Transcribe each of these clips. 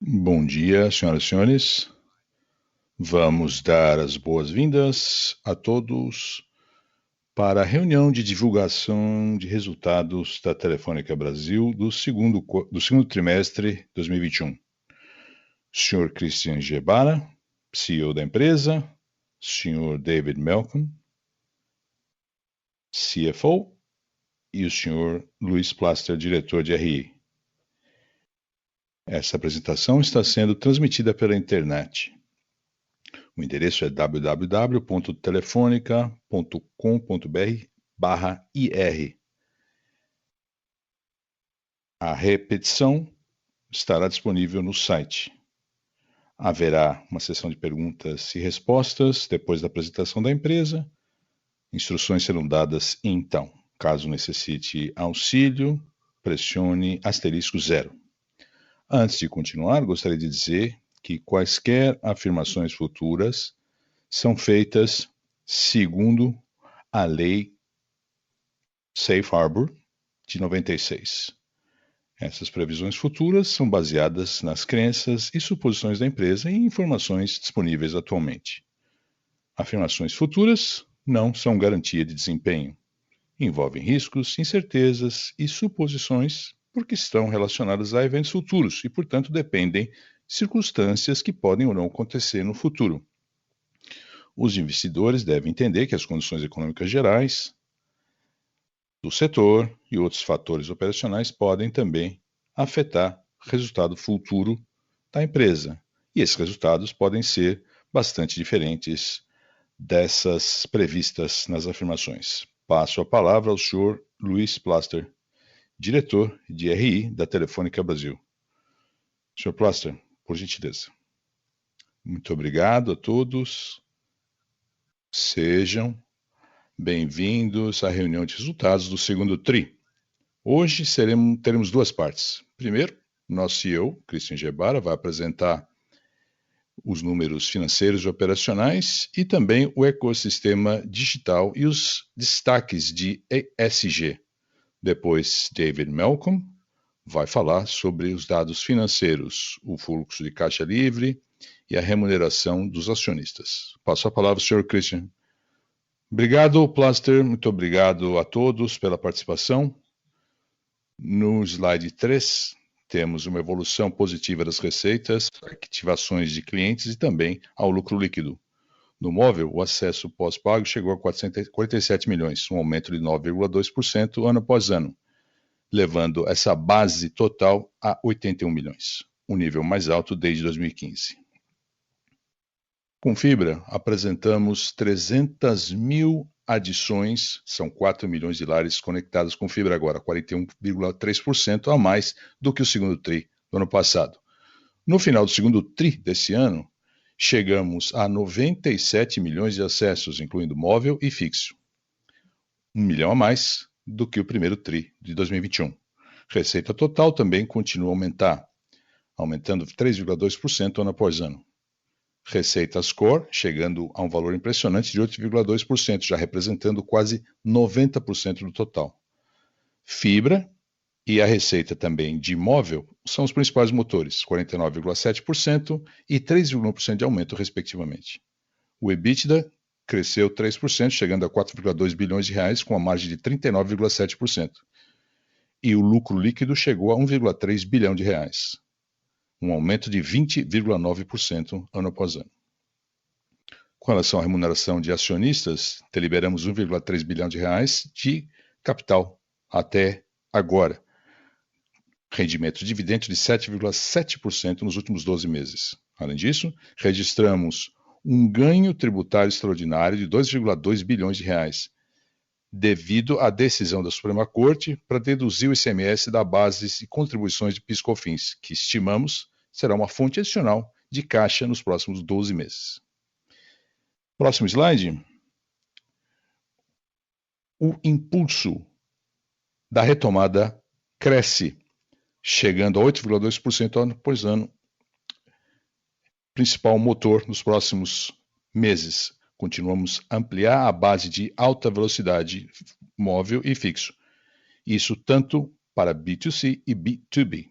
Bom dia, senhoras e senhores. Vamos dar as boas-vindas a todos para a reunião de divulgação de resultados da Telefônica Brasil do segundo trimestre de 2021. Senhor Christian Gebara, CEO da empresa, senhor David Malcolm, CFO, e o senhor Luiz Plaster, diretor de RI. Essa apresentação está sendo transmitida pela internet. O endereço é www.telefonica.com.br/ir. A repetição estará disponível no site. Haverá uma sessão de perguntas e respostas depois da apresentação da empresa. Instruções serão dadas então. Caso necessite auxílio, pressione *0. Antes de continuar, gostaria de dizer que quaisquer afirmações futuras são feitas segundo a Lei Safe Harbor de 96. Essas previsões futuras são baseadas nas crenças e suposições da empresa e informações disponíveis atualmente. Afirmações futuras não são garantia de desempenho. Envolvem riscos, incertezas e suposições porque estão relacionadas a eventos futuros e, portanto, dependem de circunstâncias que podem ou não acontecer no futuro. Os investidores devem entender que as condições econômicas gerais do setor e outros fatores operacionais podem também afetar o resultado futuro da empresa. E esses resultados podem ser bastante diferentes dessas previstas nas afirmações. Passo a palavra ao senhor Luiz Plaster, diretor de RI da Telefônica Brasil. Senhor Plaster, por gentileza. Muito obrigado a todos. Sejam bem-vindos à reunião de resultados do segundo TRI. Hoje teremos duas partes. Primeiro, nosso CEO, Christian Gebara, vai apresentar os números financeiros e operacionais e também o ecossistema digital e os destaques de ESG. Depois, David Malcolm vai falar sobre os dados financeiros, o fluxo de caixa livre e a remuneração dos acionistas. Passo a palavra ao Sr. Christian. Obrigado, Plaster. Muito obrigado a todos pela participação. No slide 3, temos uma evolução positiva das receitas, ativações de clientes e também ao lucro líquido. No móvel, o acesso pós-pago chegou a 447 milhões, um aumento de 9,2% ano após ano, levando essa base total a 81 milhões, o nível mais alto desde 2015. Com fibra, apresentamos 300 mil adições, são 4 milhões de lares conectados com fibra agora, 41,3% a mais do que o segundo TRI do ano passado. No final do segundo TRI desse ano, chegamos a 97 milhões de acessos, incluindo móvel e fixo. 1 milhão a mais do que o primeiro TRI de 2021. Receita total também continua a aumentar, aumentando 3,2% ano após ano. Receitas core chegando a um valor impressionante de 8,2%, já representando quase 90% do total. Fibra e a receita também de imóvel são os principais motores, 49,7% e 3,1% de aumento, respectivamente. O EBITDA cresceu 3%, chegando a 4,2 bilhões de reais, com a margem de 39,7%. E o lucro líquido chegou a 1,3 bilhão de reais, um aumento de 20,9% ano após ano. Com relação à remuneração de acionistas, deliberamos 1,3 bilhão de reais de capital até agora. Rendimento de dividendo de 7,7% nos últimos 12 meses. Além disso, registramos um ganho tributário extraordinário de 2,2 bilhões de reais, devido à decisão da Suprema Corte para deduzir o ICMS da base e contribuições de PIS/COFINS, que estimamos será uma fonte adicional de caixa nos próximos 12 meses. Próximo slide. O impulso da retomada cresce, chegando a 8,2% ano após ano, principal motor nos próximos meses. Continuamos a ampliar a base de alta velocidade móvel e fixo. Isso tanto para B2C e B2B.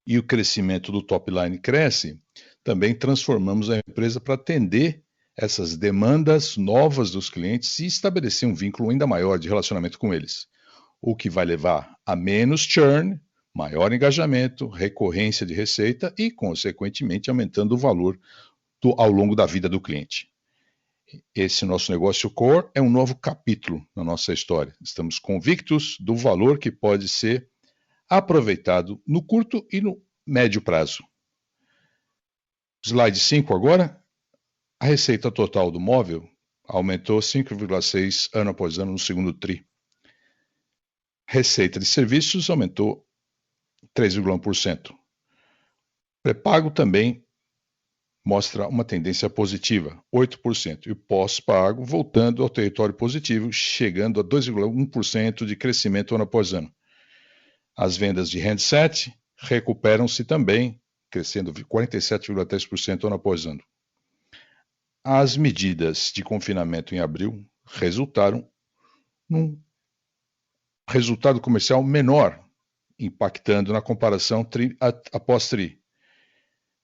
e o crescimento do top line cresce, também transformamos a empresa para atender essas demandas novas dos clientes e estabelecer um vínculo ainda maior de relacionamento com eles, o que vai levar a menos churn, maior engajamento, recorrência de receita e, consequentemente, aumentando o valor ao longo da vida do cliente. Esse nosso negócio core é um novo capítulo na nossa história. Estamos convictos do valor que pode ser aproveitado no curto e no médio prazo. Slide 5 agora. A receita total do móvel aumentou 5,6% ano após ano no segundo TRI. Receita de serviços aumentou 3,1%. Pré-pago também mostra uma tendência positiva, 8%, e o pós-pago voltando ao território positivo, chegando a 2,1% de crescimento ano após ano. As vendas de handset recuperam-se também, crescendo 47,3% ano após ano. As medidas de confinamento em abril resultaram num resultado comercial menor, impactando na comparação TRI após TRI.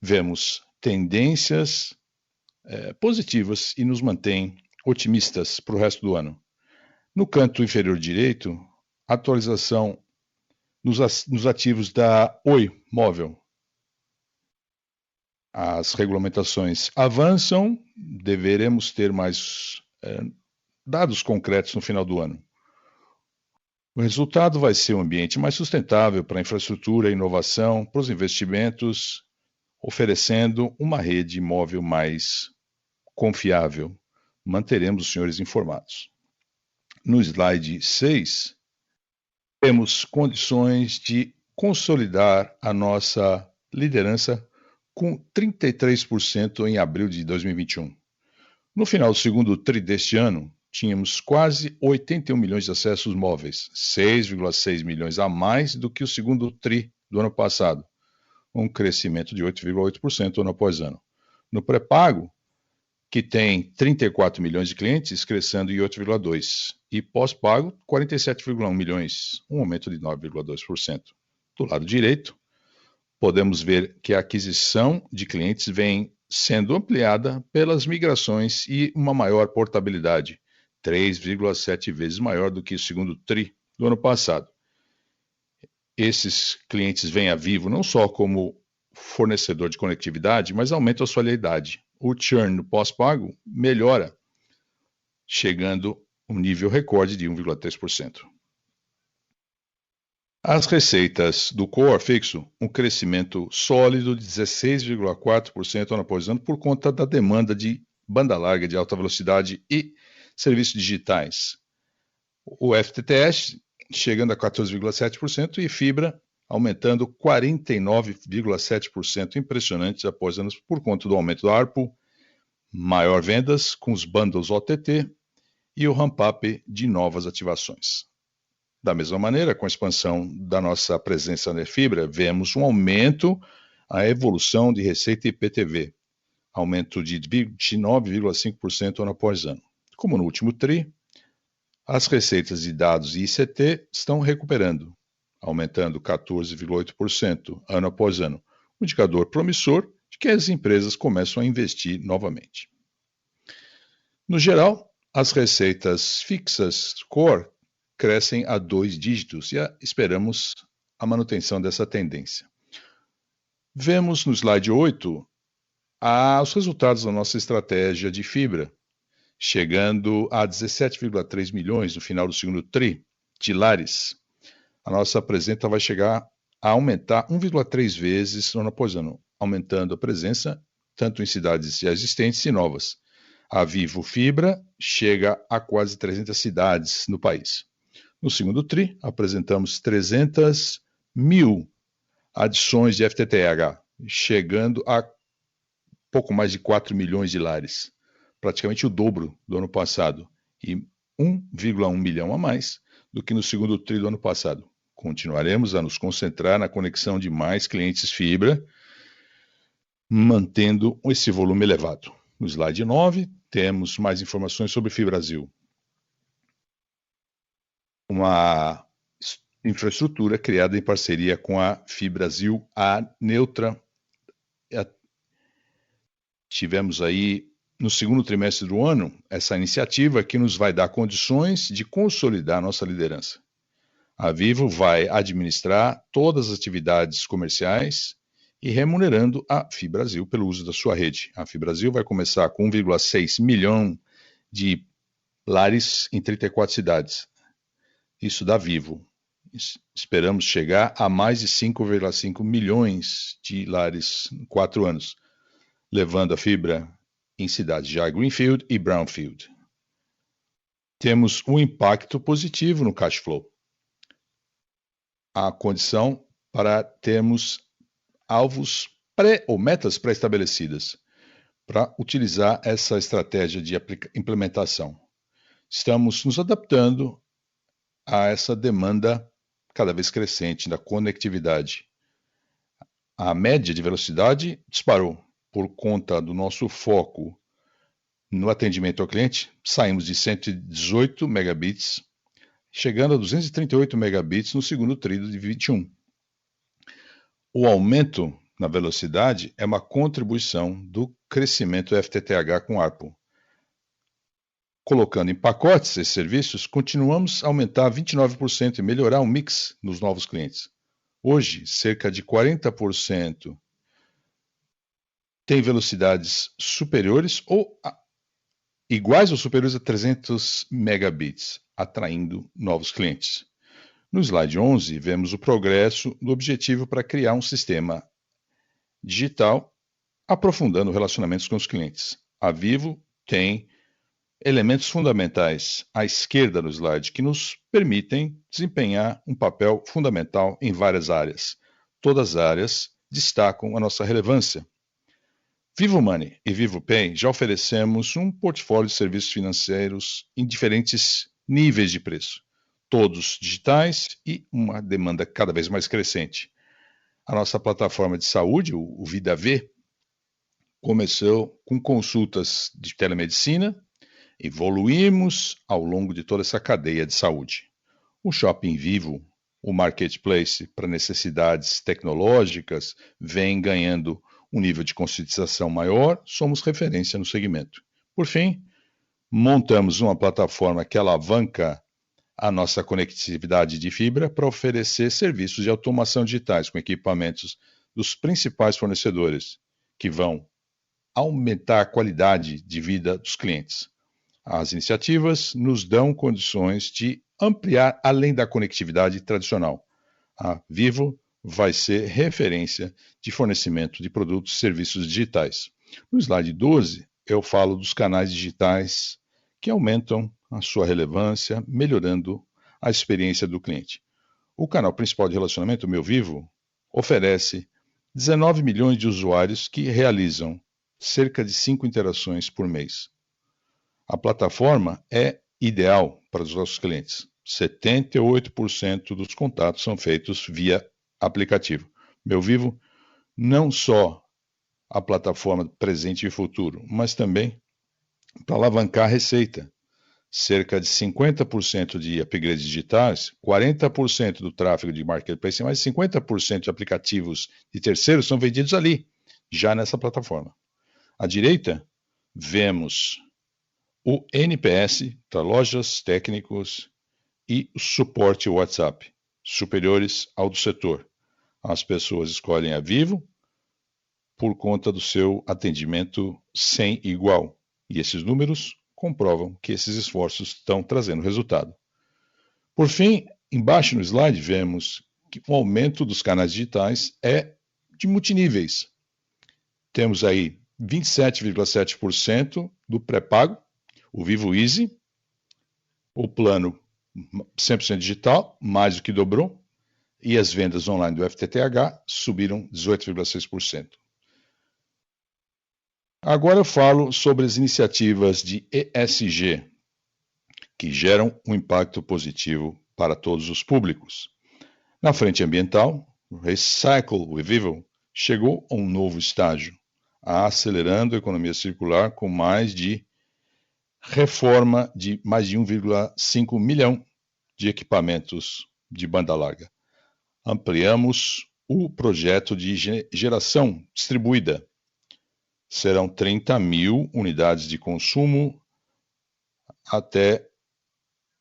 Vemos tendências positivas e nos mantém otimistas para o resto do ano. No canto inferior direito, atualização nos ativos da Oi Móvel. As regulamentações avançam, deveremos ter mais dados concretos no final do ano. O resultado vai ser um ambiente mais sustentável para a infraestrutura e inovação, para os investimentos, oferecendo uma rede móvel mais confiável. Manteremos os senhores informados. No slide 6, temos condições de consolidar a nossa liderança com 33% em abril de 2021. No final do segundo TRI deste ano, tínhamos quase 81 milhões de acessos móveis, 6,6 milhões a mais do que o segundo TRI do ano passado, um crescimento de 8,8% ano após ano. No pré-pago, que tem 34 milhões de clientes, crescendo em 8,2%, e pós-pago, 47,1 milhões, um aumento de 9,2%. Do lado direito, podemos ver que a aquisição de clientes vem sendo ampliada pelas migrações e uma maior portabilidade, 3,7 vezes maior do que o segundo TRI do ano passado. Esses clientes vêm a Vivo não só como fornecedor de conectividade, mas aumentam a sua lealdade. O churn no pós-pago melhora, chegando a um nível recorde de 1,3%. As receitas do core fixo, um crescimento sólido de 16,4% ano após ano por conta da demanda de banda larga de alta velocidade e serviços digitais. O FTTS chegando a 14,7% e fibra aumentando 49,7%, impressionantes após anos por conta do aumento do ARPU, maior vendas com os bundles OTT e o ramp-up de novas ativações. Da mesma maneira, com a expansão da nossa presença na fibra, vemos um aumento, a evolução de receita IPTV, aumento de 29,5% ano após ano. Como no último TRI, as receitas de dados e ICT estão recuperando, aumentando 14,8% ano após ano, um indicador promissor de que as empresas começam a investir novamente. No geral, as receitas fixas core crescem a 2 dígitos e esperamos a manutenção dessa tendência. Vemos no slide 8 os resultados da nossa estratégia de fibra, chegando a 17,3 milhões no final do segundo TRI de lares. A nossa presença vai chegar a aumentar 1,3 vezes ano após ano, aumentando a presença tanto em cidades já existentes e novas. A Vivo Fibra chega a quase 300 cidades no país. No segundo TRI, apresentamos 300 mil adições de FTTH, chegando a pouco mais de 4 milhões de lares, praticamente o dobro do ano passado, e 1,1 milhão a mais do que no segundo TRI do ano passado. Continuaremos a nos concentrar na conexão de mais clientes fibra, mantendo esse volume elevado. No slide 9, temos mais informações sobre FiBrasil. Uma infraestrutura criada em parceria com a FiBrasil, a Neutra. Tivemos aí, no segundo trimestre do ano, essa iniciativa que nos vai dar condições de consolidar nossa liderança. A Vivo vai administrar todas as atividades comerciais e remunerando a FiBrasil pelo uso da sua rede. A FiBrasil vai começar com 1,6 milhão de lares em 34 cidades. Isso dá Vivo. Esperamos chegar a mais de 5,5 milhões de lares em 4 anos, levando a fibra em cidades já Greenfield e Brownfield. Temos um impacto positivo no cash flow. A condição para termos alvos ou metas pré-estabelecidas para utilizar essa estratégia de implementação. Estamos nos adaptando a essa demanda cada vez crescente da conectividade. A média de velocidade disparou por conta do nosso foco no atendimento ao cliente. Saímos de 118 megabits, chegando a 238 megabits no segundo tri de 21. O aumento na velocidade é uma contribuição do crescimento do FTTH com ARPU. Colocando em pacotes esses serviços, continuamos a aumentar 29% e melhorar o mix nos novos clientes. Hoje, cerca de 40% tem velocidades superiores ou iguais ou superiores a 300 megabits, atraindo novos clientes. No slide 11, vemos o progresso do objetivo para criar um sistema digital, aprofundando relacionamentos com os clientes. A Vivo tem elementos fundamentais à esquerda no slide que nos permitem desempenhar um papel fundamental em várias áreas. Todas as áreas destacam a nossa relevância. Vivo Money e Vivo Pay já oferecemos um portfólio de serviços financeiros em diferentes níveis de preço, todos digitais e uma demanda cada vez mais crescente. A nossa plataforma de saúde, o Vida V, começou com consultas de telemedicina. Evoluímos ao longo de toda essa cadeia de saúde. O Shopping Vivo, o marketplace para necessidades tecnológicas, vem ganhando um nível de conscientização maior, somos referência no segmento. Por fim, montamos uma plataforma que alavanca a nossa conectividade de fibra para oferecer serviços de automação digitais com equipamentos dos principais fornecedores, que vão aumentar a qualidade de vida dos clientes. As iniciativas nos dão condições de ampliar além da conectividade tradicional. A Vivo vai ser referência de fornecimento de produtos e serviços digitais. No slide 12, eu falo dos canais digitais que aumentam a sua relevância, melhorando a experiência do cliente. O canal principal de relacionamento, o Meu Vivo, oferece 19 milhões de usuários que realizam cerca de 5 interações por mês. A plataforma é ideal para os nossos clientes. 78% dos contatos são feitos via aplicativo. Meu Vivo, não só a plataforma presente e futuro, mas também para alavancar a receita. Cerca de 50% de upgrades digitais, 40% do tráfego de marketplace e mais 50% de aplicativos de terceiros são vendidos ali, já nessa plataforma. À direita, vemos o NPS para lojas, técnicos e o suporte WhatsApp, superiores ao do setor. As pessoas escolhem a Vivo por conta do seu atendimento sem igual. E esses números comprovam que esses esforços estão trazendo resultado. Por fim, embaixo no slide, vemos que o aumento dos canais digitais é de multiníveis. Temos aí 27,7% do pré-pago, o Vivo Easy, o plano 100% digital, mais do que dobrou, e as vendas online do FTTH subiram 18,6%. Agora eu falo sobre as iniciativas de ESG, que geram um impacto positivo para todos os públicos. Na frente ambiental, o Recycle with Vivo chegou a um novo estágio, acelerando a economia circular com mais de reforma de mais de 1,5 milhão de equipamentos de banda larga. Ampliamos o projeto de geração distribuída. Serão 30 mil unidades de consumo até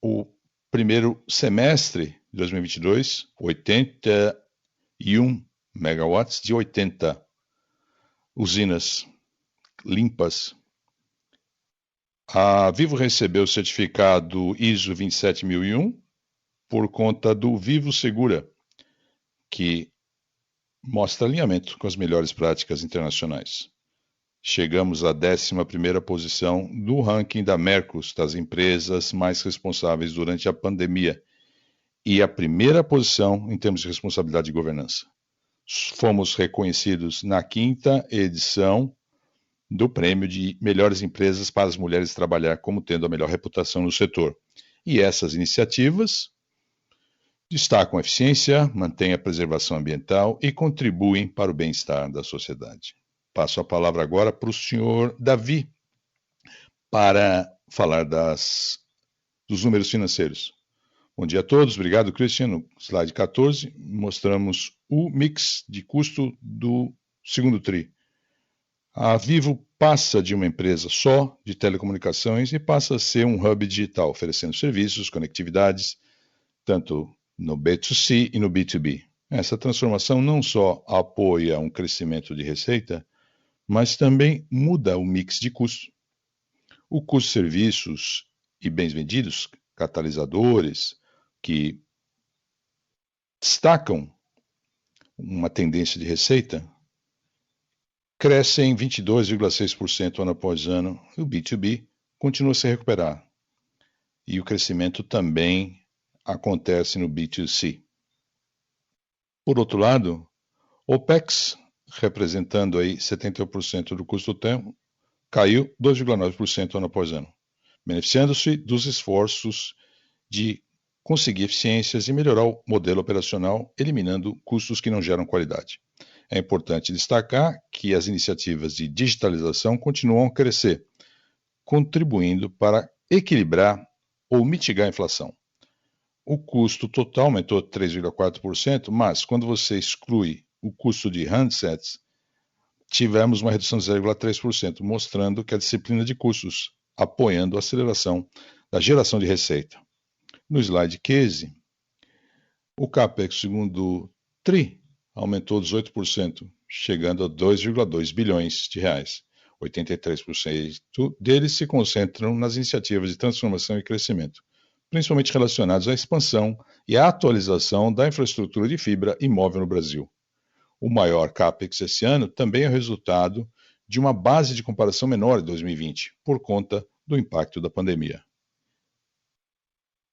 o primeiro semestre de 2022, 81 megawatts de 80 usinas limpas. A Vivo recebeu o certificado ISO 27001 por conta do Vivo Segura, que mostra alinhamento com as melhores práticas internacionais. Chegamos à 11ª posição do ranking da Mercos, das empresas mais responsáveis durante a pandemia, e a primeira posição em termos de responsabilidade e governança. Fomos reconhecidos na 5ª edição do Prêmio de Melhores Empresas para as Mulheres Trabalhar como tendo a melhor reputação no setor. E essas iniciativas destacam a eficiência, mantêm a preservação ambiental e contribuem para o bem-estar da sociedade. Passo a palavra agora para o senhor Davi para falar dos números financeiros. Bom dia a todos, obrigado, Christian. No slide 14, mostramos o mix de custo do segundo TRI. A Vivo passa de uma empresa só de telecomunicações e passa a ser um hub digital, oferecendo serviços, conectividades, tanto no B2C e no B2B. Essa transformação não só apoia um crescimento de receita, mas também muda o mix de custo. O custo de serviços e bens vendidos, catalisadores, que destacam uma tendência de receita, crescem 22,6% ano após ano, e o B2B continua a se recuperar. E o crescimento também acontece no B2C. Por outro lado, OPEX, representando aí 71% do custo total, caiu 2,9% ano após ano, beneficiando-se dos esforços de conseguir eficiências e melhorar o modelo operacional, eliminando custos que não geram qualidade. É importante destacar que as iniciativas de digitalização continuam a crescer, contribuindo para equilibrar ou mitigar a inflação. O custo total aumentou 3,4%, mas quando você exclui o custo de handsets, tivemos uma redução de 0,3%, mostrando que a disciplina de custos, apoiando a aceleração da geração de receita. No slide 15, o CAPEX segundo TRI aumentou 18%, chegando a 2,2 bilhões de reais. 83% deles se concentram nas iniciativas de transformação e crescimento, principalmente relacionados à expansão e à atualização da infraestrutura de fibra e móvel no Brasil. O maior CAPEX esse ano também é resultado de uma base de comparação menor em 2020, por conta do impacto da pandemia.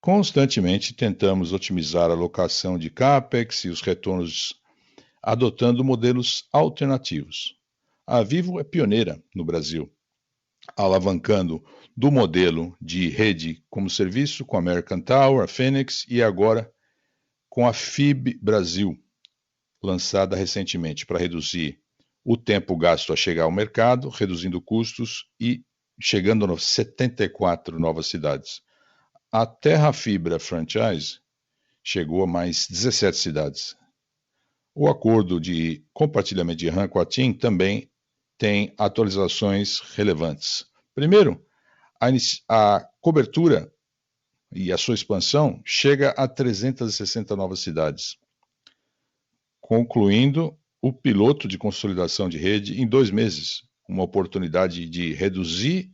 Constantemente tentamos otimizar a alocação de CAPEX e os retornos adotando modelos alternativos. A Vivo é pioneira no Brasil, alavancando do modelo de rede como serviço com a American Tower, a Phoenix e agora com a FIB Brasil, lançada recentemente para reduzir o tempo gasto a chegar ao mercado, reduzindo custos e chegando a 74 novas cidades. A Terra Fibra Franchise chegou a mais 17 cidades. O acordo de compartilhamento de RAM com a TIM também tem atualizações relevantes. Primeiro, a cobertura e a sua expansão chega a 360 novas cidades, concluindo o piloto de consolidação de rede em 2 meses, uma oportunidade de reduzir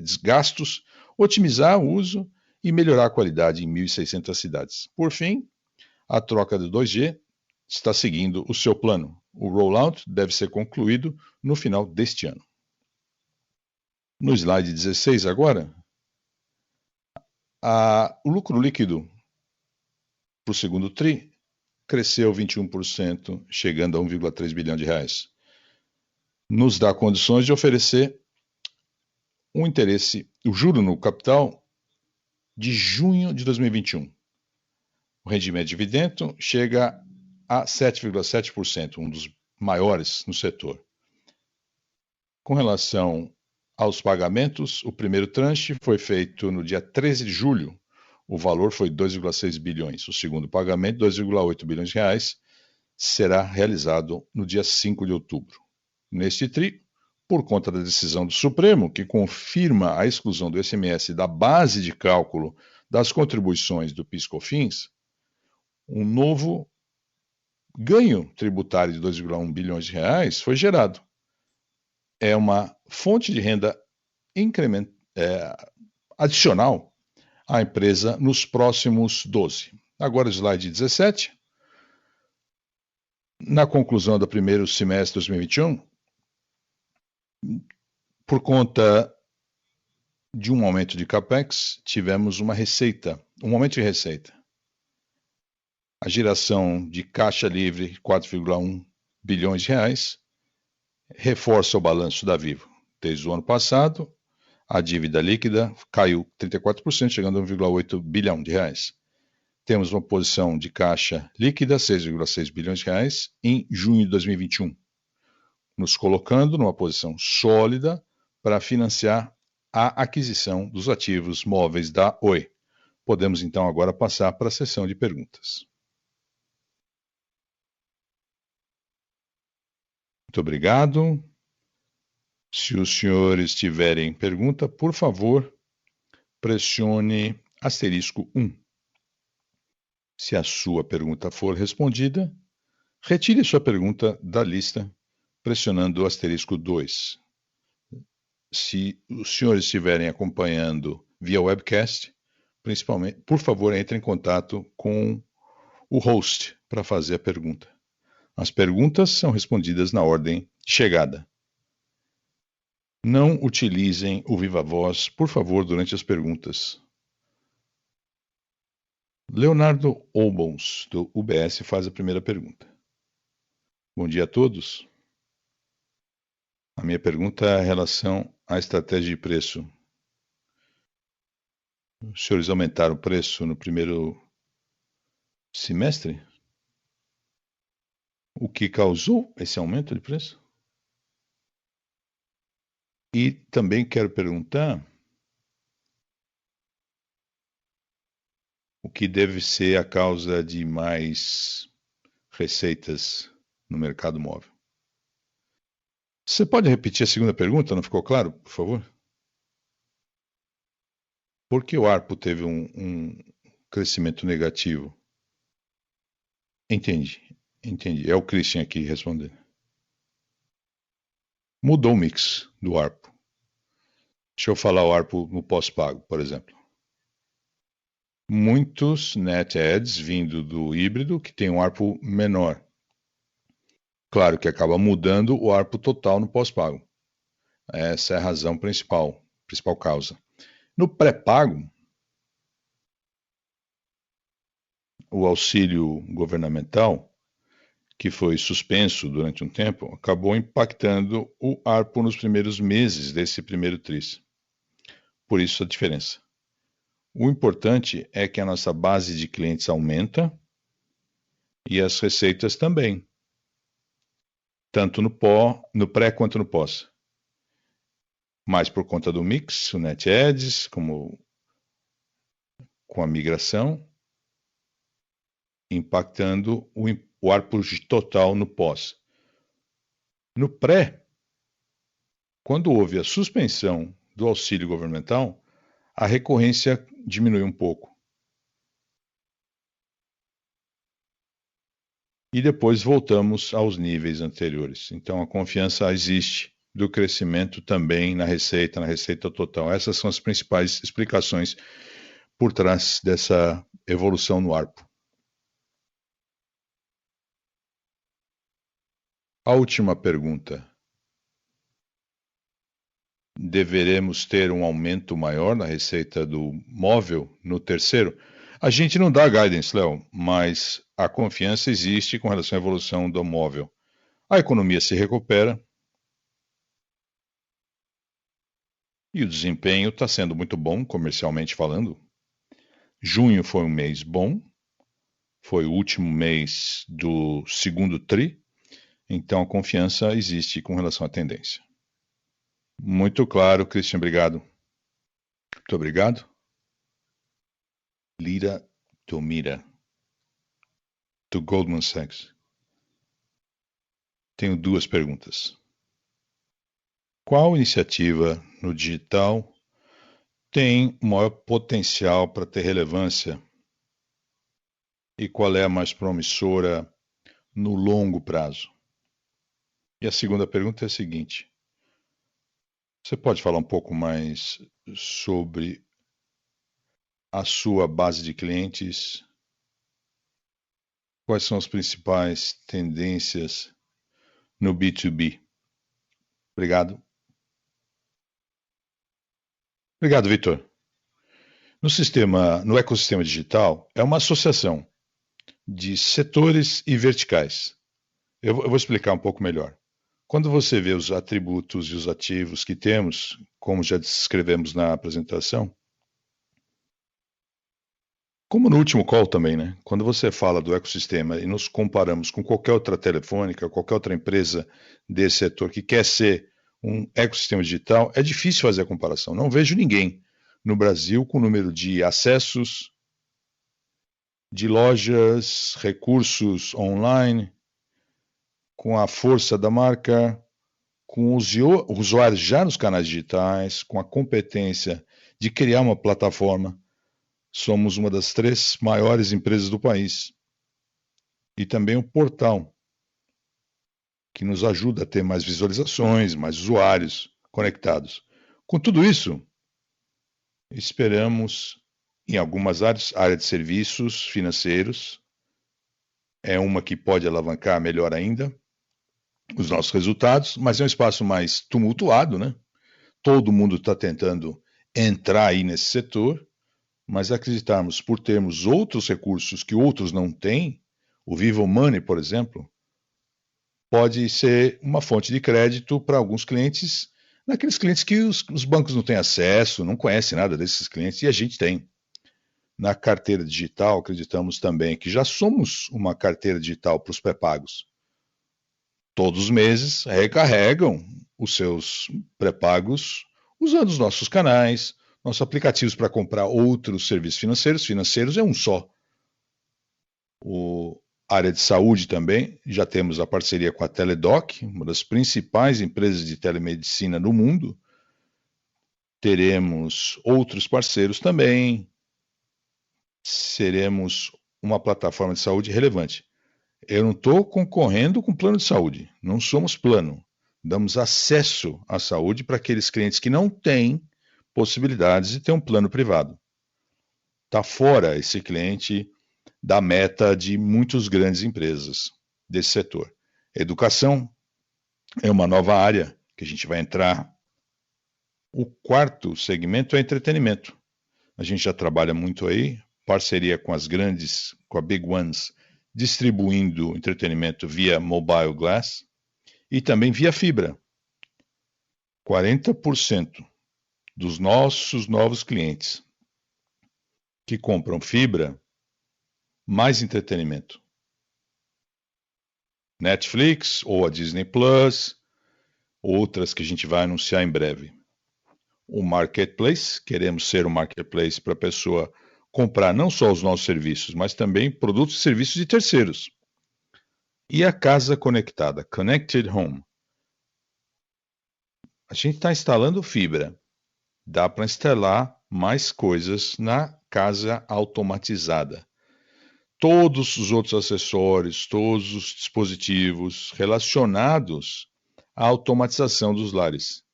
desgastos, otimizar o uso e melhorar a qualidade em 1.600 cidades. Por fim, a troca do 2G está seguindo o seu plano. O rollout deve ser concluído no final deste ano. No slide 16 agora, o lucro líquido para o segundo TRI cresceu 21%, chegando a 1,3 bilhão de reais. Nos dá condições de oferecer o juro no capital de junho de 2021. O rendimento de dividendo chega a 7,7%, um dos maiores no setor. Com relação aos pagamentos, o primeiro tranche foi feito no dia 13 de julho, O valor foi 2,6 bilhões. O segundo pagamento, 2,8 bilhões de reais, será realizado no dia 5 de outubro. Neste TRI, por conta da decisão do Supremo, que confirma a exclusão do ICMS da base de cálculo das contribuições do PIS/COFINS, um novo ganho tributário de 2,1 bilhões de reais foi gerado. É uma fonte de renda adicional à empresa nos próximos 12. Agora, slide 17. Na conclusão do primeiro semestre de 2021, por conta de um aumento de capex, tivemos um aumento de receita. A geração de caixa livre, 4,1 bilhões de reais, reforça o balanço da Vivo. Desde o ano passado, a dívida líquida caiu 34%, chegando a 1,8 bilhão de reais. Temos uma posição de caixa líquida, 6,6 bilhões de reais, em junho de 2021, nos colocando numa posição sólida para financiar a aquisição dos ativos móveis da Oi. Podemos então agora passar para a sessão de perguntas. Muito obrigado. Se os senhores tiverem pergunta, por favor, pressione asterisco 1. Se a sua pergunta for respondida, retire sua pergunta da lista pressionando o asterisco 2. Se os senhores estiverem acompanhando via webcast, principalmente, por favor, entre em contato com o host para fazer a pergunta. As perguntas são respondidas na ordem de chegada. Não utilizem o viva voz, por favor, durante as perguntas. Leonardo Olbons, do UBS, faz a primeira pergunta. Bom dia a todos. A minha pergunta é em relação à estratégia de preço. Os senhores aumentaram o preço no primeiro semestre? O que causou esse aumento de preço? E também quero perguntar o que deve ser a causa de mais receitas no mercado móvel. Você pode repetir a segunda pergunta? Não ficou claro, por favor? Por que o ARPU teve um crescimento negativo? Entendi. É o Christian aqui respondendo. Mudou o mix do ARPU. Deixa eu falar o ARPU no pós-pago, por exemplo. Muitos net adds vindo do híbrido que tem um ARPU menor. Claro que acaba mudando o ARPU total no pós-pago. Essa é a razão principal causa. No pré-pago, o auxílio governamental, que foi suspenso durante um tempo, acabou impactando o ARPU nos primeiros meses desse primeiro trimestre. Por isso a diferença. O importante é que a nossa base de clientes aumenta e as receitas também, tanto no pré quanto no pós. Mas por conta do mix, o net adds, como com a migração, impactando o ARPU total no pós. No pré, quando houve a suspensão do auxílio governamental, a recorrência diminui um pouco. E depois voltamos aos níveis anteriores. Então a confiança existe do crescimento também na receita total. Essas são as principais explicações por trás dessa evolução no ARPU. A última pergunta. Deveremos ter um aumento maior na receita do móvel no terceiro? A gente não dá guidance, Léo, mas a confiança existe com relação à evolução do móvel. A economia se recupera e o desempenho está sendo muito bom, comercialmente falando. Junho foi um mês bom, foi o último mês do segundo TRI, então a confiança existe com relação à tendência. Muito claro, Christian, obrigado. Muito obrigado. Lira Tomira, do Goldman Sachs. Tenho duas perguntas. Qual iniciativa no digital tem maior potencial para ter relevância e qual é a mais promissora no longo prazo? E a segunda pergunta é a seguinte: você pode falar um pouco mais sobre a sua base de clientes? Quais são as principais tendências no B2B? Obrigado. Obrigado, Vitor. No ecossistema digital, é uma associação de setores e verticais. Eu vou explicar um pouco melhor. Quando você vê os atributos e os ativos que temos, como já descrevemos na apresentação, como no último call também, né? Quando você fala do ecossistema e nos comparamos com qualquer outra telefônica, qualquer outra empresa desse setor que quer ser um ecossistema digital, é difícil fazer a comparação. Não vejo ninguém no Brasil com o número de acessos, de lojas, recursos online, com a força da marca, com os usuários já nos canais digitais, com a competência de criar uma plataforma. Somos uma das 3 maiores empresas do país. E também um portal que nos ajuda a ter mais visualizações, mais usuários conectados. Com tudo isso, esperamos em algumas áreas, área de serviços financeiros, é uma que pode alavancar melhor ainda os nossos resultados, mas é um espaço mais tumultuado, né? Todo mundo está tentando entrar aí nesse setor, mas acreditarmos por termos outros recursos que outros não têm, o Vivo Money, por exemplo, pode ser uma fonte de crédito para alguns clientes, naqueles clientes que os bancos não têm acesso, não conhecem nada desses clientes, e a gente tem. Na carteira digital, acreditamos também que já somos uma carteira digital para os pré-pagos. Todos os meses recarregam os seus pré-pagos usando os nossos canais, nossos aplicativos para comprar outros serviços financeiros. Financeiros é um só. A área de saúde também, já temos a parceria com a Teladoc, uma das principais empresas de telemedicina no mundo. Teremos outros parceiros também. Seremos uma plataforma de saúde relevante. Eu não estou concorrendo com plano de saúde, não somos plano. Damos acesso à saúde para aqueles clientes que não têm possibilidades de ter um plano privado. Está fora esse cliente da meta de muitas grandes empresas desse setor. Educação é uma nova área que a gente vai entrar. O quarto segmento é entretenimento. A gente já trabalha muito aí, parceria com as grandes, com a Big Ones, distribuindo entretenimento via mobile glass e também via fibra. 40% dos nossos novos clientes que compram fibra, mais entretenimento. Netflix ou a Disney Plus, outras que a gente vai anunciar em breve. O Marketplace, queremos ser um marketplace para a pessoa comprar não só os nossos serviços, mas também produtos e serviços de terceiros. E a casa conectada, Connected Home. A gente está instalando fibra. Dá para instalar mais coisas na casa automatizada. Todos os outros acessórios, todos os dispositivos relacionados à automatização dos lares.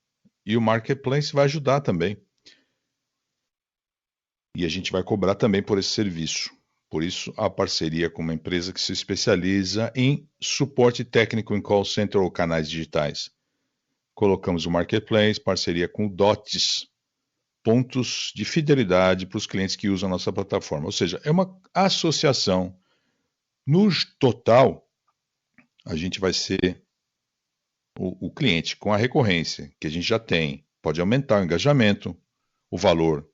E o Marketplace vai ajudar também. E a gente vai cobrar também por esse serviço. Por isso, a parceria com uma empresa que se especializa em suporte técnico em call center ou canais digitais. Colocamos o Marketplace, parceria com o DOTS, pontos de fidelidade para os clientes que usam a nossa plataforma. Ou seja, é uma associação. No total, a gente vai ser o cliente com a recorrência que a gente já tem. Pode aumentar o engajamento, o valor,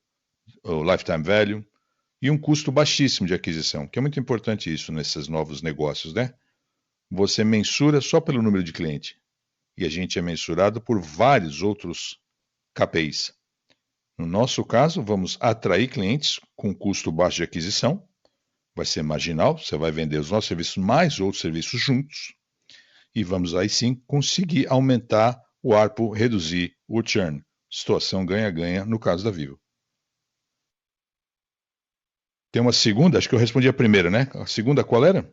o lifetime value, e um custo baixíssimo de aquisição, que é muito importante isso nesses novos negócios, né? Você mensura só pelo número de cliente. E a gente é mensurado por vários outros KPIs. No nosso caso, vamos atrair clientes com custo baixo de aquisição, vai ser marginal, você vai vender os nossos serviços mais outros serviços juntos, e vamos aí sim conseguir aumentar o ARPU, reduzir o churn. Situação ganha-ganha no caso da Vivo. Tem uma segunda, acho que eu respondi a primeira, né? A segunda qual era?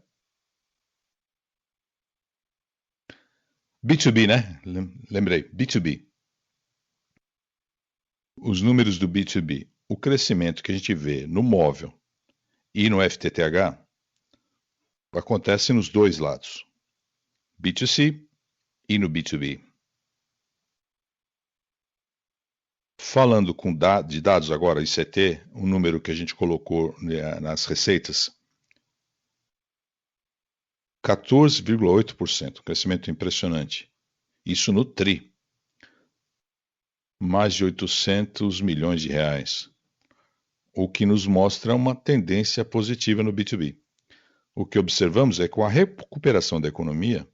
B2B, né? Lembrei, B2B. Os números do B2B, o crescimento que a gente vê no móvel e no FTTH acontece nos dois lados, B2C e no B2B. Falando de dados agora, ICT, o número que a gente colocou nas receitas, 14,8%, crescimento impressionante. Isso no TRI. Mais de 800 milhões de reais, o que nos mostra uma tendência positiva no B2B. O que observamos é que com a recuperação da economia,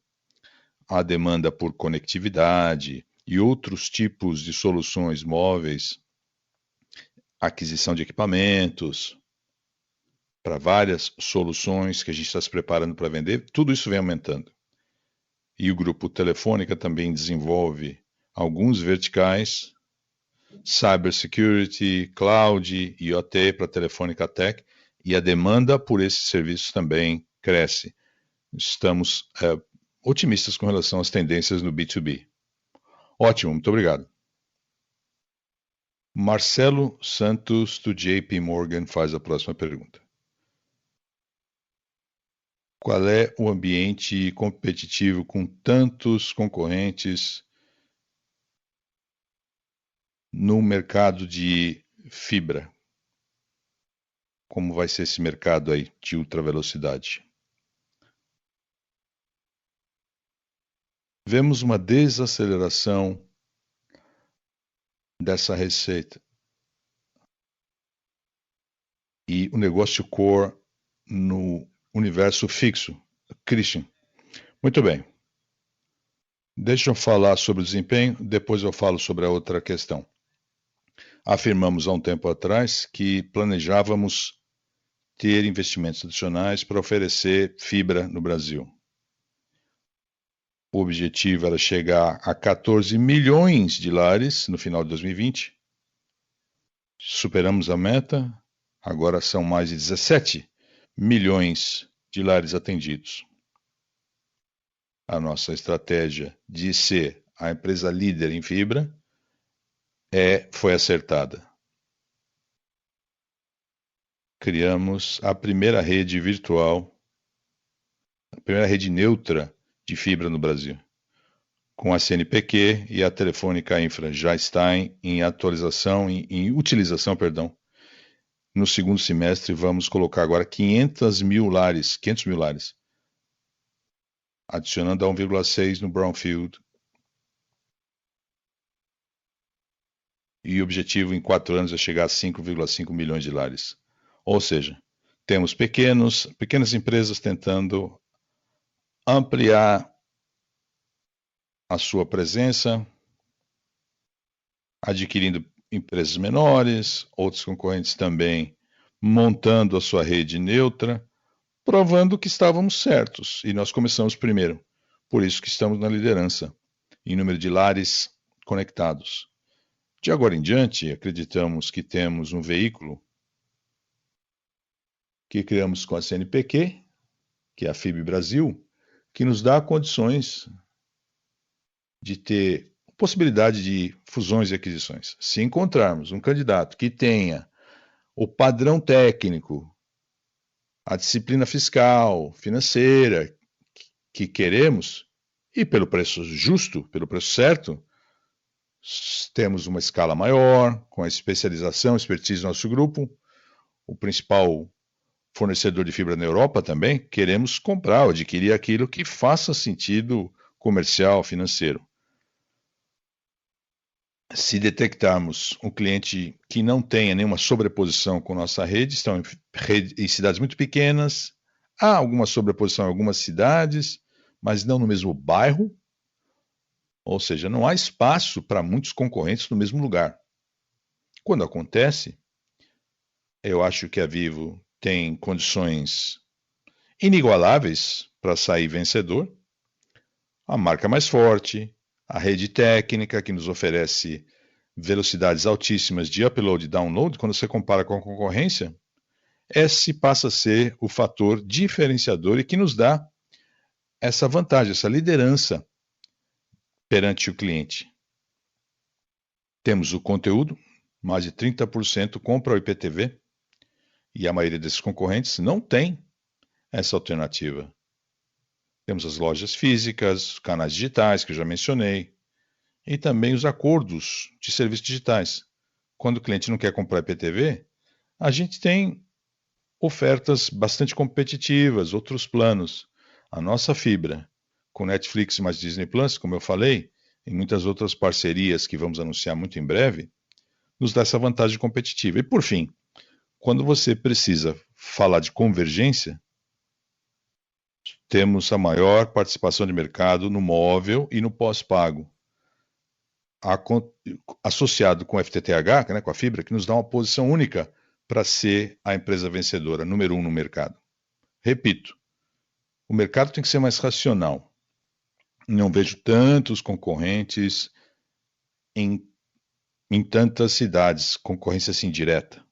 a demanda por conectividade e outros tipos de soluções móveis, aquisição de equipamentos, para várias soluções que a gente está se preparando para vender, tudo isso vem aumentando. E o grupo Telefônica também desenvolve alguns verticais, cybersecurity, cloud, IoT para Telefônica Tech, e a demanda por esses serviços também cresce. Estamos otimistas com relação às tendências no B2B. Ótimo, muito obrigado. Marcelo Santos, do JP Morgan, faz a próxima pergunta. Qual é o ambiente competitivo com tantos concorrentes no mercado de fibra? Como vai ser esse mercado aí de ultra velocidade? Vemos uma desaceleração dessa receita. E o negócio core no universo fixo. Christian. Muito bem. Deixa eu falar sobre o desempenho, depois eu falo sobre a outra questão. Afirmamos há um tempo atrás que planejávamos ter investimentos adicionais para oferecer fibra no Brasil. O objetivo era chegar a 14 milhões de lares no final de 2020. Superamos a meta, agora são mais de 17 milhões de lares atendidos. A nossa estratégia de ser a empresa líder em fibra foi acertada. Criamos a primeira rede virtual, a primeira rede neutra de fibra no Brasil. Com a CNPq e a Telefônica Infra já está em atualização, em utilização, perdão. No segundo semestre vamos colocar agora 500 mil lares, adicionando a 1,6 no Brownfield. E o objetivo em 4 anos é chegar a 5,5 milhões de lares. Ou seja, temos pequenas empresas tentando ampliar a sua presença, adquirindo empresas menores, outros concorrentes também montando a sua rede neutra, provando que estávamos certos. E nós começamos primeiro. Por isso que estamos na liderança em número de lares conectados. De agora em diante, acreditamos que temos um veículo que criamos com a CNPq, que é a FIB Brasil, que nos dá condições de ter possibilidade de fusões e aquisições. Se encontrarmos um candidato que tenha o padrão técnico, a disciplina fiscal, financeira que queremos, e pelo preço justo, pelo preço certo, temos uma escala maior, com a especialização, expertise do nosso grupo, o principal fornecedor de fibra na Europa também, queremos comprar ou adquirir aquilo que faça sentido comercial, financeiro. Se detectarmos um cliente que não tenha nenhuma sobreposição com nossa rede, estão em cidades muito pequenas, há alguma sobreposição em algumas cidades, mas não no mesmo bairro, ou seja, não há espaço para muitos concorrentes no mesmo lugar. Quando acontece, eu acho que a Vivo tem condições inigualáveis para sair vencedor. A marca mais forte, a rede técnica que nos oferece velocidades altíssimas de upload e download, quando você compara com a concorrência, esse passa a ser o fator diferenciador e que nos dá essa vantagem, essa liderança perante o cliente. Temos o conteúdo, mais de 30% compra o IPTV, e a maioria desses concorrentes não tem essa alternativa. Temos as lojas físicas, canais digitais, que eu já mencionei, e também os acordos de serviços digitais. Quando o cliente não quer comprar IPTV, a gente tem ofertas bastante competitivas, outros planos. A nossa fibra, com Netflix mais Disney Plus, como eu falei, e muitas outras parcerias que vamos anunciar muito em breve, nos dá essa vantagem competitiva. E por fim, quando você precisa falar de convergência, temos a maior participação de mercado no móvel e no pós-pago, associado com o FTTH, né, com a fibra, que nos dá uma posição única para ser a empresa vencedora, número 1 no mercado. Repito, o mercado tem que ser mais racional. Não vejo tantos concorrentes em tantas cidades, concorrência assim direta.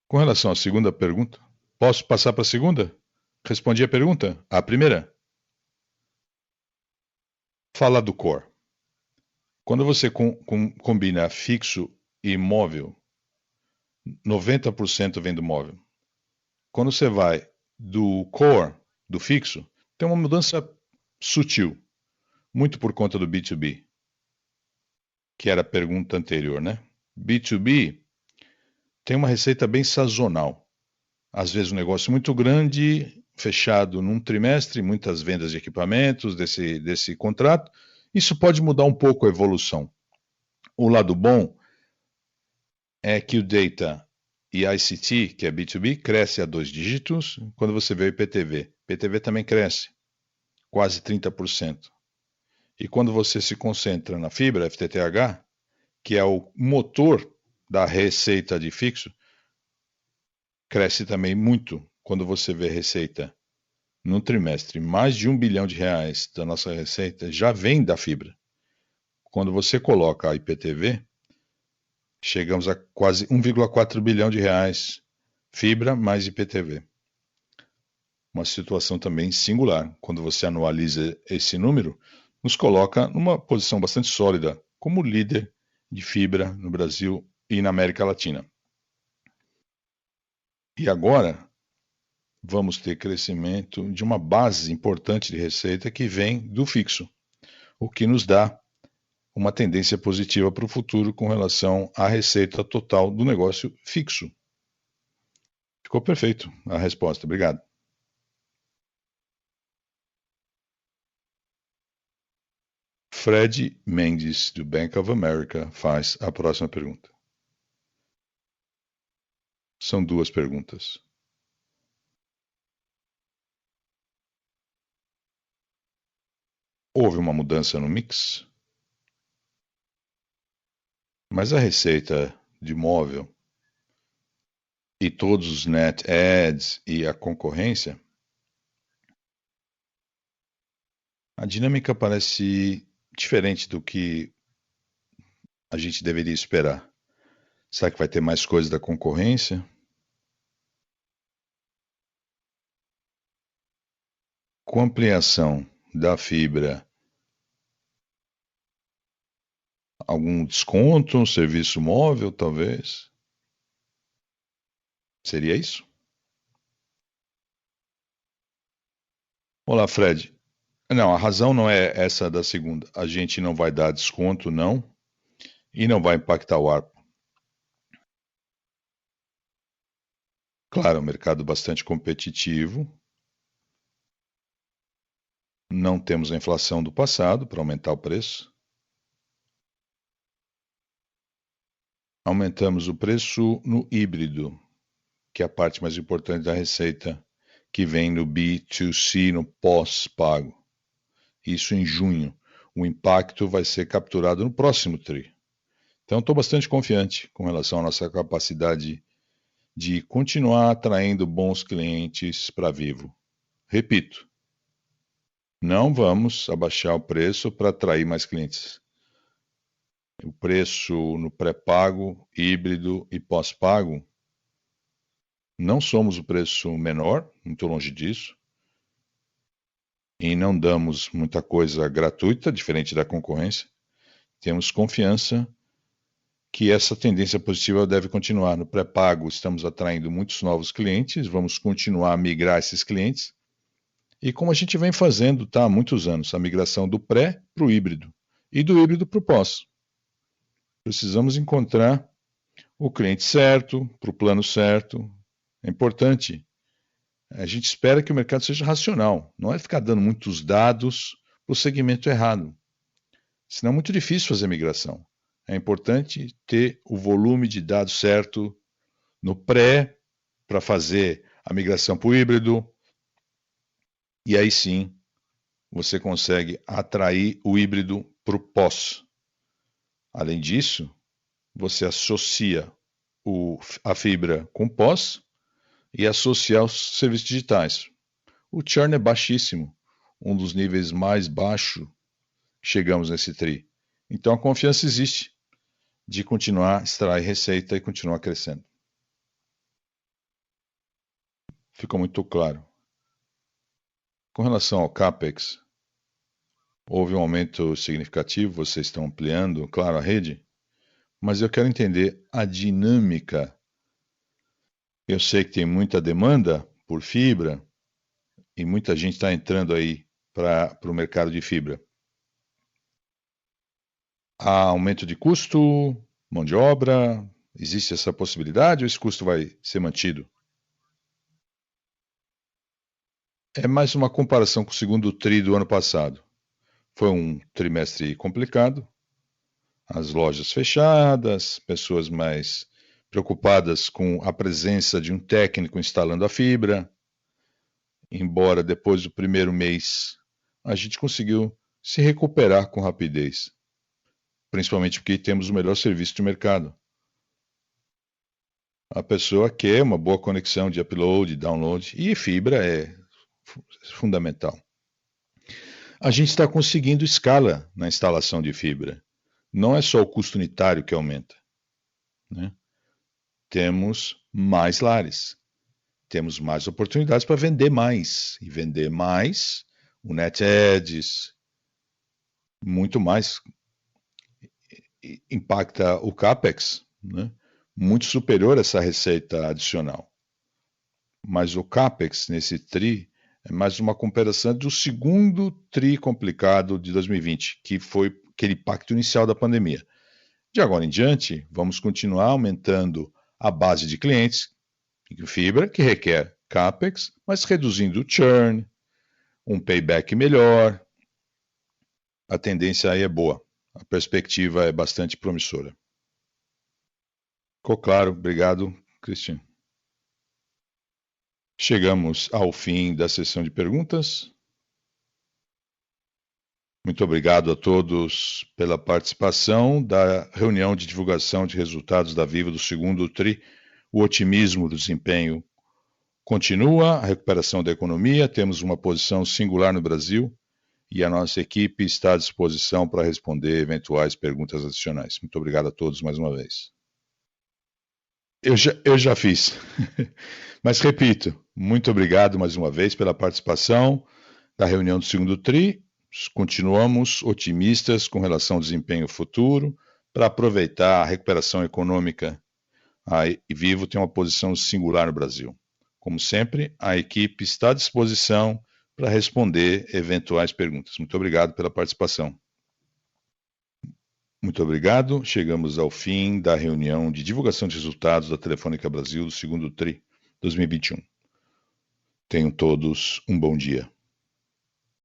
Com relação à segunda pergunta, posso passar para a segunda? Respondi a pergunta? A primeira? Fala do core. Quando você combina fixo e móvel, 90% vem do móvel. Quando você vai do core, do fixo, tem uma mudança sutil, muito por conta do B2B, que era a pergunta anterior, né? B2B tem uma receita bem sazonal. Às vezes um negócio muito grande, fechado num trimestre, muitas vendas de equipamentos desse contrato. Isso pode mudar um pouco a evolução. O lado bom é que o data e ICT, que é B2B, cresce a 2 dígitos. Quando você vê o IPTV, IPTV também cresce, quase 30%. E quando você se concentra na fibra, FTTH, que é o motor da receita de fixo, cresce também muito quando você vê receita no trimestre. Mais de R$1 bilhão da nossa receita já vem da fibra. Quando você coloca a IPTV, chegamos a quase R$1,4 bilhão, fibra mais IPTV. Uma situação também singular. Quando você anualiza esse número, nos coloca numa posição bastante sólida como líder de fibra no Brasil e na América Latina. E agora vamos ter crescimento de uma base importante de receita que vem do fixo, o que nos dá uma tendência positiva para o futuro com relação à receita total do negócio fixo. Ficou perfeito a resposta. Obrigado. Fred Mendes, do Bank of America, faz a próxima pergunta. São duas perguntas. Houve uma mudança no mix? Mas a receita de móvel e todos os net ads e a concorrência, a dinâmica parece diferente do que a gente deveria esperar. Será que vai ter mais coisa da concorrência? Com a ampliação da fibra, algum desconto, um serviço móvel, talvez? Seria isso? Olá, Fred. Não, a razão não é essa da segunda. A gente não vai dar desconto, não, e não vai impactar o ARPU. Claro, é um mercado bastante competitivo. Não temos a inflação do passado para aumentar o preço. Aumentamos o preço no híbrido, que é a parte mais importante da receita, que vem no B2C, no pós-pago. Isso em junho. O impacto vai ser capturado no próximo TRI. Então, estou bastante confiante com relação à nossa capacidade de continuar atraindo bons clientes para Vivo. Repito, não vamos abaixar o preço para atrair mais clientes. O preço no pré-pago, híbrido e pós-pago, não somos o preço menor, muito longe disso, e não damos muita coisa gratuita, diferente da concorrência. Temos confiança que essa tendência positiva deve continuar. No pré-pago, estamos atraindo muitos novos clientes, vamos continuar a migrar esses clientes. E como a gente vem fazendo há muitos anos, a migração do pré para o híbrido e do híbrido para o pós. Precisamos encontrar o cliente certo, para o plano certo. É importante. A gente espera que o mercado seja racional, não é ficar dando muitos dados para o segmento errado. Senão é muito difícil fazer migração. É importante ter o volume de dados certo no pré para fazer a migração para o híbrido. E aí sim você consegue atrair o híbrido para o pós. Além disso, você associa a fibra com pós e associa os serviços digitais. O churn é baixíssimo, um dos níveis mais baixos chegamos nesse TRI. Então a confiança existe de continuar a extrair receita e continuar crescendo. Ficou muito claro. Com relação ao CAPEX, houve um aumento significativo, vocês estão ampliando, claro, a rede, mas eu quero entender a dinâmica. Eu sei que tem muita demanda por fibra e muita gente está entrando aí para o mercado de fibra. Há aumento de custo, mão de obra, existe essa possibilidade ou esse custo vai ser mantido? É mais uma comparação com o segundo TRI do ano passado. Foi um trimestre complicado, as lojas fechadas, pessoas mais preocupadas com a presença de um técnico instalando a fibra. Embora depois do primeiro mês a gente conseguiu se recuperar com rapidez, principalmente porque temos o melhor serviço de mercado. A pessoa quer uma boa conexão de upload, download, e fibra é fundamental. A gente está conseguindo escala na instalação de fibra. Não é só o custo unitário que aumenta, né? Temos mais lares, temos mais oportunidades para vender mais. E vender mais, o Net Ads, muito mais, impacta o CAPEX, né? Muito superior a essa receita adicional. Mas o CAPEX nesse TRI é mais uma comparação do segundo TRI complicado de 2020, que foi aquele pacto inicial da pandemia. De agora em diante, vamos continuar aumentando a base de clientes em fibra, que requer CAPEX, mas reduzindo o churn, um payback melhor. A tendência aí é boa. A perspectiva é bastante promissora. Ficou claro. Obrigado, Cristian. Chegamos ao fim da sessão de perguntas. Muito obrigado a todos pela participação da reunião de divulgação de resultados da Vivo do segundo TRI. O otimismo do desempenho continua, a recuperação da economia, temos uma posição singular no Brasil e a nossa equipe está à disposição para responder eventuais perguntas adicionais. Muito obrigado a todos mais uma vez. Eu já fiz, mas repito, muito obrigado mais uma vez pela participação da reunião do segundo TRI. Continuamos otimistas com relação ao desempenho futuro para aproveitar a recuperação econômica. A Vivo tem uma posição singular no Brasil. Como sempre, a equipe está à disposição para responder eventuais perguntas. Muito obrigado pela participação. Muito obrigado. Chegamos ao fim da reunião de divulgação de resultados da Telefônica Brasil do segundo TRI 2021. Tenham todos um bom dia.